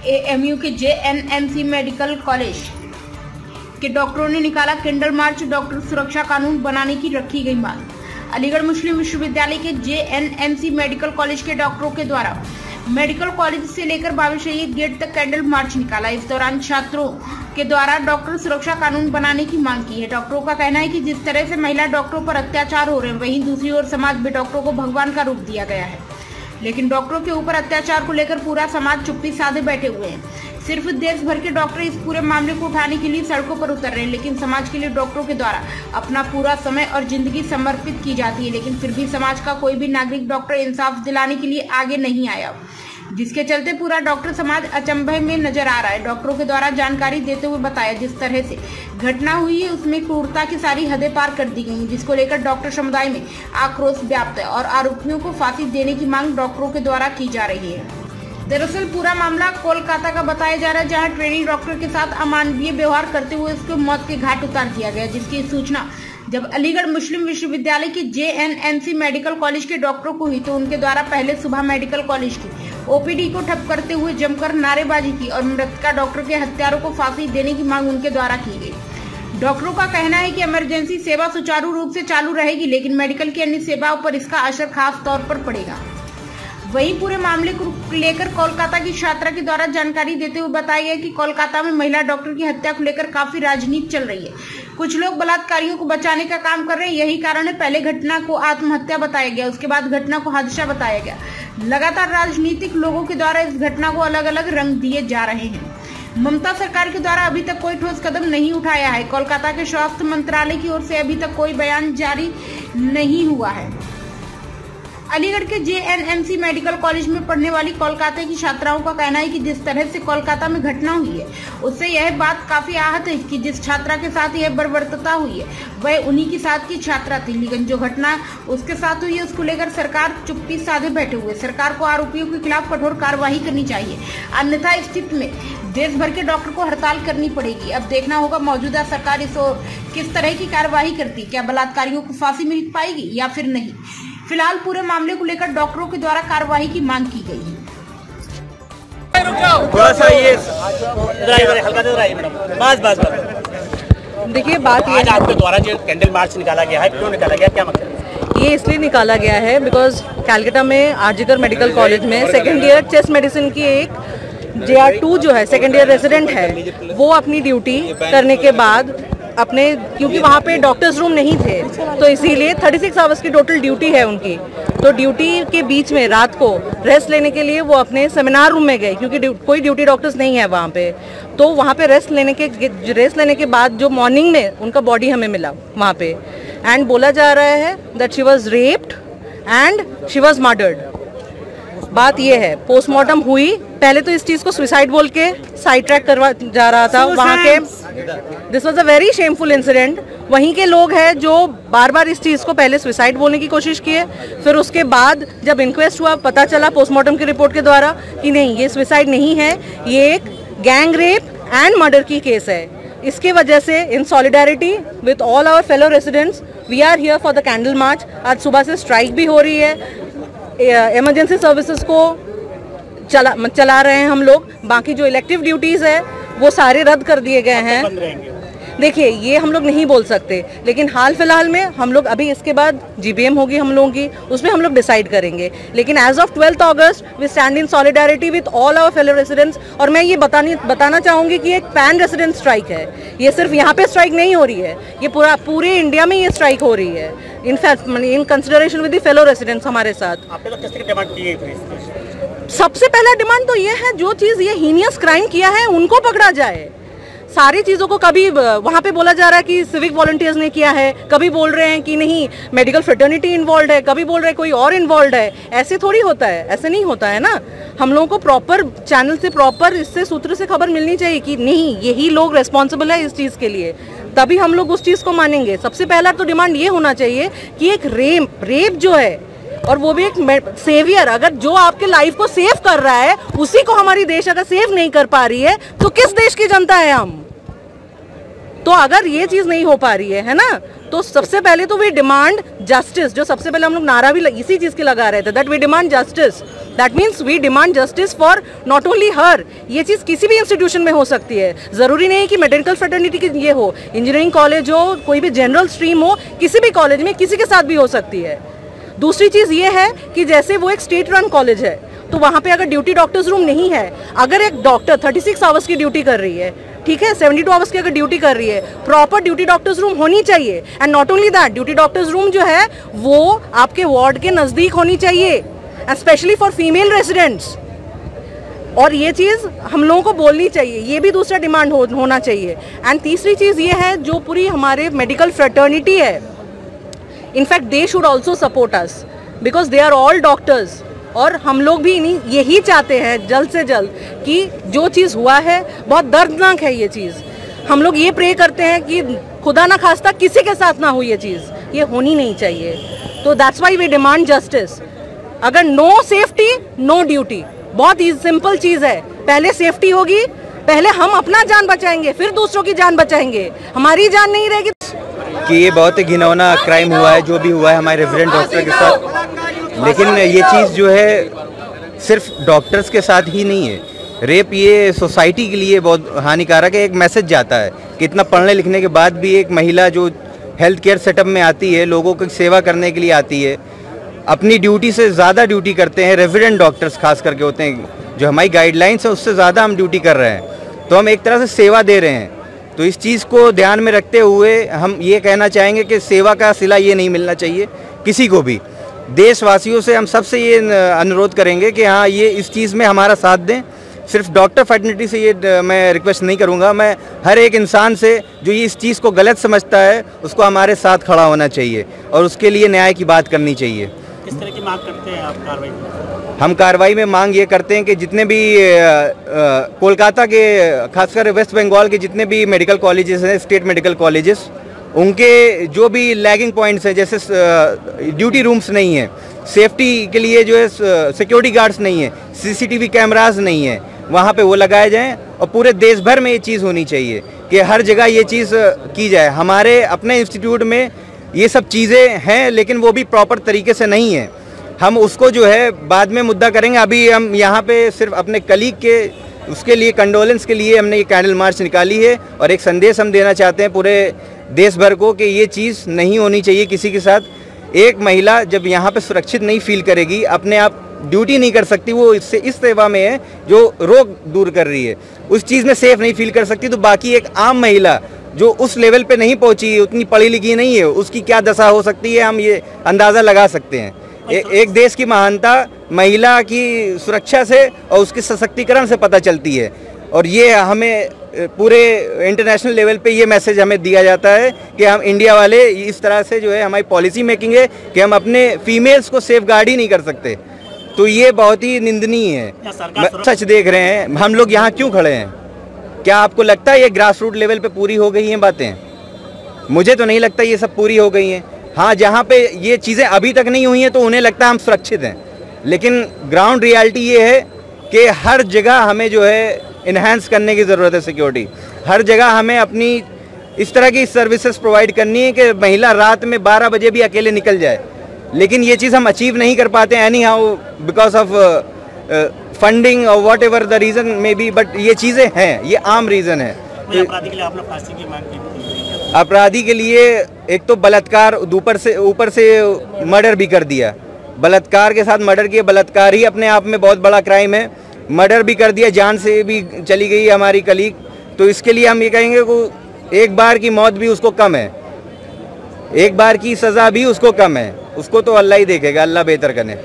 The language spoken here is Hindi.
एएमयू के जेएनएमसी मेडिकल कॉलेज के डॉक्टरों ने निकाला कैंडल मार्च। डॉक्टर सुरक्षा कानून बनाने की रखी गई मांग। अलीगढ़ मुस्लिम विश्वविद्यालय के जेएनएमसी मेडिकल कॉलेज के डॉक्टरों के द्वारा मेडिकल कॉलेज से लेकर बाबा शहीद गेट तक कैंडल मार्च निकाला। इस दौरान छात्रों के द्वारा डॉक्टर सुरक्षा कानून बनाने की मांग की है। डॉक्टरों का कहना है कि जिस तरह से महिला डॉक्टरों पर अत्याचार हो रहे हैं, वहीं दूसरी ओर समाज में डॉक्टरों को भगवान का रूप दिया गया है, लेकिन डॉक्टरों के ऊपर अत्याचार को लेकर पूरा समाज चुप्पी साधे बैठे हुए हैं। सिर्फ देश भर के डॉक्टर इस पूरे मामले को उठाने के लिए सड़कों पर उतर रहे हैं, लेकिन समाज के लिए डॉक्टरों के द्वारा अपना पूरा समय और जिंदगी समर्पित की जाती है, लेकिन फिर भी समाज का कोई भी नागरिक डॉक्टर इंसाफ दिलाने के लिए आगे नहीं आया, जिसके चलते पूरा डॉक्टर समाज अचंभे में नजर आ रहा है। डॉक्टरों के द्वारा जानकारी देते हुए बताया, जिस तरह से घटना हुई है उसमें क्रूरता की सारी हदें पार कर दी गई, जिसको लेकर डॉक्टर समुदाय में आक्रोश व्याप्त है और आरोपियों को फांसी देने की मांग डॉक्टरों के द्वारा की जा रही है। दरअसल पूरा मामला कोलकाता का बताया जा रहा है, जहां ट्रेनिंग डॉक्टर के साथ अमानवीय व्यवहार करते हुए उसको मौत के घाट उतार दिया गया, जिसकी सूचना जब अलीगढ़ मुस्लिम विश्वविद्यालय के जेएनएमसी मेडिकल कॉलेज के डॉक्टरों को हुई तो उनके द्वारा पहले सुबह मेडिकल कॉलेज की ओपीडी को ठप करते हुए जमकर नारेबाजी की और मृतका डॉक्टर के हत्यारों को फांसी देने की मांग उनके द्वारा की गई। डॉक्टरों का कहना है कि इमरजेंसी सेवा सुचारू रूप से चालू रहेगी, लेकिन मेडिकल की अन्य सेवाओं पर इसका असर खास तौर पर पड़ेगा। वहीं पूरे मामले को लेकर कोलकाता की छात्रा के द्वारा जानकारी देते हुए बताया गया कि कोलकाता में महिला डॉक्टर की हत्या को लेकर काफी राजनीति चल रही है। कुछ लोग बलात्कारियों को बचाने का काम कर रहे हैं, यही कारण है पहले घटना को आत्महत्या बताया गया, उसके बाद घटना को हादसा बताया गया। लगातार राजनीतिक लोगों के द्वारा इस घटना को अलग अलग रंग दिए जा रहे हैं। ममता सरकार के द्वारा अभी तक कोई ठोस कदम नहीं उठाया है। कोलकाता के स्वास्थ्य मंत्रालय की ओर से अभी तक कोई बयान जारी नहीं हुआ है। अलीगढ़ के जेएनएमसी मेडिकल कॉलेज में पढ़ने वाली कोलकाता की छात्राओं का कहना है कि जिस तरह से कोलकाता में घटना हुई है उससे यह बात काफी आहत है कि जिस छात्रा के साथ यह बर्बरता हुई है वह उन्हीं के साथ की छात्रा थी, लेकिन जो घटना उसके साथ हुई है उसको लेकर सरकार चुप्पी साधे बैठे हुए। सरकार को आरोपियों के खिलाफ कठोर कार्रवाई करनी चाहिए, अन्यथा स्थिति में देश भर के डॉक्टर को हड़ताल करनी पड़ेगी। अब देखना होगा मौजूदा सरकार इस ओर किस तरह की कार्रवाई करती, क्या बलात्कारियों को फांसी मिल पाएगी या फिर नहीं। फिलहाल पूरे मामले को लेकर डॉक्टरों के द्वारा कार्रवाई की मांग की गई है। थोड़ा सा ये हल्का बस देखिए, बात ये आज आपके द्वारा जो कैंडल मार्च निकाला गया है, क्यों निकाला गया, क्या मतलब? ये इसलिए निकाला गया है बिकॉज कैलकाटा में आरजीकर मेडिकल कॉलेज में सेकेंड ईयर चेस्ट मेडिसिन की एक JR2 जो है सेकेंड ईयर रेजिडेंट है, वो अपनी ड्यूटी करने के बाद अपने, क्योंकि वहाँ पे डॉक्टर्स रूम नहीं थे तो इसीलिए 36 आवर्स की टोटल ड्यूटी है उनकी, तो ड्यूटी के बीच में रात को रेस्ट लेने के लिए वो अपने सेमिनार रूम में गए, क्योंकि कोई ड्यूटी डॉक्टर्स नहीं है वहाँ पे। तो वहाँ पे रेस्ट लेने के बाद जो मॉर्निंग में उनका बॉडी हमें मिला वहाँ पे, एंड बोला जा रहा है that she was raped and she was murdered. बात ये है, पोस्टमार्टम हुई, पहले तो इस चीज़ को सुसाइड बोल के साइड ट्रैक करवा जा रहा था वहाँ के। This was a very shameful incident. वहीं के लोग हैं जो बार बार इस चीज़ को पहले सुसाइड बोलने की कोशिश किए, फिर उसके बाद जब इंक्वेस्ट हुआ पता चला पोस्टमार्टम की रिपोर्ट के द्वारा कि नहीं, ये सुसाइड नहीं है, ये एक गैंग रेप एंड मर्डर की केस है। इसकी वजह से in solidarity with all our fellow residents we are here for the candle march. आज सुबह से स्ट्राइक भी हो रही है, इमरजेंसी सर्विसेज को चला रहे हैं हम लोग। बाकी जो इलेक्टिव ड्यूटीज़ है वो सारे रद्द कर दिए गए हैं। देखिए, ये हम लोग नहीं बोल सकते, लेकिन हाल फिलहाल में हम लोग अभी इसके बाद GBM होगी हम लोगों की, उसमें हम लोग डिसाइड करेंगे। लेकिन as of 12 August we stand in solidarity with all our fellow residents. और मैं ये बताना चाहूँगी कि एक पैन रेसिडेंट स्ट्राइक है, ये सिर्फ यहाँ पे स्ट्राइक नहीं हो रही है, ये पूरे इंडिया में ये स्ट्राइक हो रही है। In fact in consideration with the fellow residents हमारे साथ। सबसे पहला डिमांड तो ये है, जो चीज़ ये हीनियस क्राइम किया है उनको पकड़ा जाए। सारी चीज़ों को कभी वहाँ पे बोला जा रहा है कि सिविक वॉलंटियर्स ने किया है, कभी बोल रहे हैं कि नहीं मेडिकल फ्रेटर्निटी इन्वॉल्व है, कभी बोल रहे हैं कोई और इन्वॉल्व है। ऐसे थोड़ी होता है, ऐसे नहीं होता है ना। हम लोगों को प्रॉपर चैनल से, प्रॉपर इससे सूत्र से खबर मिलनी चाहिए कि नहीं, यही लोग रेस्पॉन्सिबल है इस चीज़ के लिए, तभी हम लोग उस चीज़ को मानेंगे। सबसे पहला तो डिमांड ये होना चाहिए कि एक रेप जो है, और वो भी एक सेवियर, अगर जो आपके लाइफ को सेव कर रहा है उसी को हमारी देश अगर सेव नहीं कर पा रही है तो किस देश की जनता है हम। तो अगर ये चीज़ नहीं हो पा रही है ना, तो सबसे पहले तो वी डिमांड जस्टिस। जो सबसे पहले हम लोग नारा भी इसी चीज़ के लगा रहे थे, that we demand justice that means we demand justice for not only her. ये चीज़ किसी भी इंस्टीट्यूशन में हो सकती है, ज़रूरी नहीं कि मेडिकल फ्रेटर्निटी की ये हो, इंजीनियरिंग कॉलेज हो, कोई भी जनरल स्ट्रीम हो, किसी भी कॉलेज में किसी के साथ भी हो सकती है। दूसरी चीज़ ये है कि जैसे वो एक स्टेट रन कॉलेज है, तो वहाँ पे अगर ड्यूटी डॉक्टर्स रूम नहीं है, अगर एक डॉक्टर 36 आवर्स की ड्यूटी कर रही है, ठीक है, 72 आवर्स की अगर ड्यूटी कर रही है, प्रॉपर ड्यूटी डॉक्टर्स रूम होनी चाहिए। And not only that, duty doctors room जो है वो आपके वार्ड के नज़दीक होनी चाहिए, and specially for female residents. और ये चीज़ हम लोगों को बोलनी चाहिए, ये भी दूसरा डिमांड होना चाहिए। एंड तीसरी चीज़ ये है, जो पूरी हमारे मेडिकल फ्रेटर्निटी है, in fact they should also support us because they are all doctors. और हम लोग भी यही चाहते हैं जल्द से जल्द कि जो चीज़ हुआ है बहुत दर्दनाक है, ये चीज़ हम लोग ये प्रे करते हैं कि खुदा ना खास्ता किसी के साथ ना हो, ये चीज़ ये होनी नहीं चाहिए। तो that's why we demand justice. अगर नो सेफ्टी नो ड्यूटी, बहुत ही सिंपल चीज़ है। पहले सेफ्टी होगी, पहले हम अपना जान बचाएंगे, फिर दूसरों की जान बचाएंगे। हमारी जान नहीं रहेगी कि ये बहुत ही घिनौना क्राइम हुआ है जो भी हुआ है हमारे रेजिडेंट डॉक्टर के साथ। लेकिन ये चीज़ जो है सिर्फ डॉक्टर्स के साथ ही नहीं है, रेप ये सोसाइटी के लिए बहुत हानिकारक है। एक मैसेज जाता है कि इतना पढ़ने लिखने के बाद भी एक महिला जो हेल्थ केयर सेटअप में आती है, लोगों की सेवा करने के लिए आती है, अपनी ड्यूटी से ज़्यादा ड्यूटी करते हैं। रेजिडेंट डॉक्टर्स खास करके होते हैं, जो हमारी गाइडलाइंस है उससे ज़्यादा हम ड्यूटी कर रहे हैं, तो हम एक तरह से सेवा दे रहे हैं। तो इस चीज़ को ध्यान में रखते हुए हम ये कहना चाहेंगे कि सेवा का सिला ये नहीं मिलना चाहिए किसी को भी। देशवासियों से हम सबसे ये अनुरोध करेंगे कि हाँ, ये इस चीज़ में हमारा साथ दें। सिर्फ डॉक्टर फ्रेटर्निटी से ये मैं रिक्वेस्ट नहीं करूँगा, मैं हर एक इंसान से जो ये इस चीज़ को गलत समझता है उसको हमारे साथ खड़ा होना चाहिए और उसके लिए न्याय की बात करनी चाहिए। किस तरह की मांग करते हैं आप कार्रवाई में? हम कार्रवाई में मांग ये करते हैं कि जितने भी कोलकाता के, खासकर वेस्ट बंगाल के जितने भी मेडिकल कॉलेजेस हैं, स्टेट मेडिकल कॉलेजेस, उनके जो भी लैगिंग पॉइंट्स हैं, जैसे ड्यूटी रूम्स नहीं है, सेफ्टी के लिए जो है सिक्योरिटी गार्ड्स नहीं है, सीसीटीवी कैमरास नहीं है, वहाँ पे वो लगाए जाएं। और पूरे देश भर में ये चीज़ होनी चाहिए कि हर जगह ये चीज़ की जाए। हमारे अपने इंस्टीट्यूट में ये सब चीज़ें हैं, लेकिन वो भी प्रॉपर तरीके से नहीं है। हम उसको जो है बाद में मुद्दा करेंगे। अभी हम यहाँ पे सिर्फ अपने कलीग के उसके लिए कंडोलेंस के लिए हमने ये कैंडल मार्च निकाली है और एक संदेश हम देना चाहते हैं पूरे देश भर को कि ये चीज़ नहीं होनी चाहिए किसी के साथ। एक महिला जब यहाँ पे सुरक्षित नहीं फील करेगी, अपने आप ड्यूटी नहीं कर सकती, वो इससे इस सेवा में है जो रोग दूर कर रही है, उस चीज़ में सेफ नहीं फील कर सकती, तो बाकी एक आम महिला जो उस लेवल पे नहीं पहुँची, उतनी पढ़ी लिखी नहीं है, उसकी क्या दशा हो सकती है हम ये अंदाज़ा लगा सकते हैं। एक देश की महानता महिला की सुरक्षा से और उसके सशक्तिकरण से पता चलती है। और ये हमें पूरे इंटरनेशनल लेवल पे ये मैसेज हमें दिया जाता है कि हम इंडिया वाले इस तरह से जो है हमारी पॉलिसी मेकिंग है कि हम अपने फीमेल्स को सेफ गार्ड ही नहीं कर सकते। तो ये बहुत ही निंदनीय है। सच देख रहे हैं हम लोग यहाँ क्यों खड़े हैं? क्या आपको लगता है ये ग्रास रूट लेवल पे पूरी हो गई हैं बातें? मुझे तो नहीं लगता ये सब पूरी हो गई हैं। हाँ, जहाँ पे ये चीज़ें अभी तक नहीं हुई हैं तो उन्हें लगता है हम सुरक्षित हैं, लेकिन ग्राउंड रियलिटी ये है कि हर जगह हमें जो है इन्हांस करने की ज़रूरत है सिक्योरिटी। हर जगह हमें अपनी इस तरह की सर्विसेज प्रोवाइड करनी है कि महिला रात में 12 बजे भी अकेले निकल जाए, लेकिन ये चीज़ हम अचीव नहीं कर पाते anyhow because of funding और whatever the reason may be, but ये चीज़ें हैं, ये आम रीज़न है। अपराधी के लिए आपने फांसी की मांग की? अपराधी के लिए एक तो बलात्कार, ऊपर से मर्डर भी कर दिया, बलात्कार के साथ मर्डर किया। बलात्कार ही अपने आप में बहुत बड़ा क्राइम है, मर्डर भी कर दिया, जान से भी चली गई हमारी कलीग। तो इसके लिए हम ये कहेंगे कि एक बार की मौत भी उसको कम है, एक बार की सज़ा भी उसको कम है, उसको तो अल्लाह ही देखेगा, अल्लाह बेहतर करे।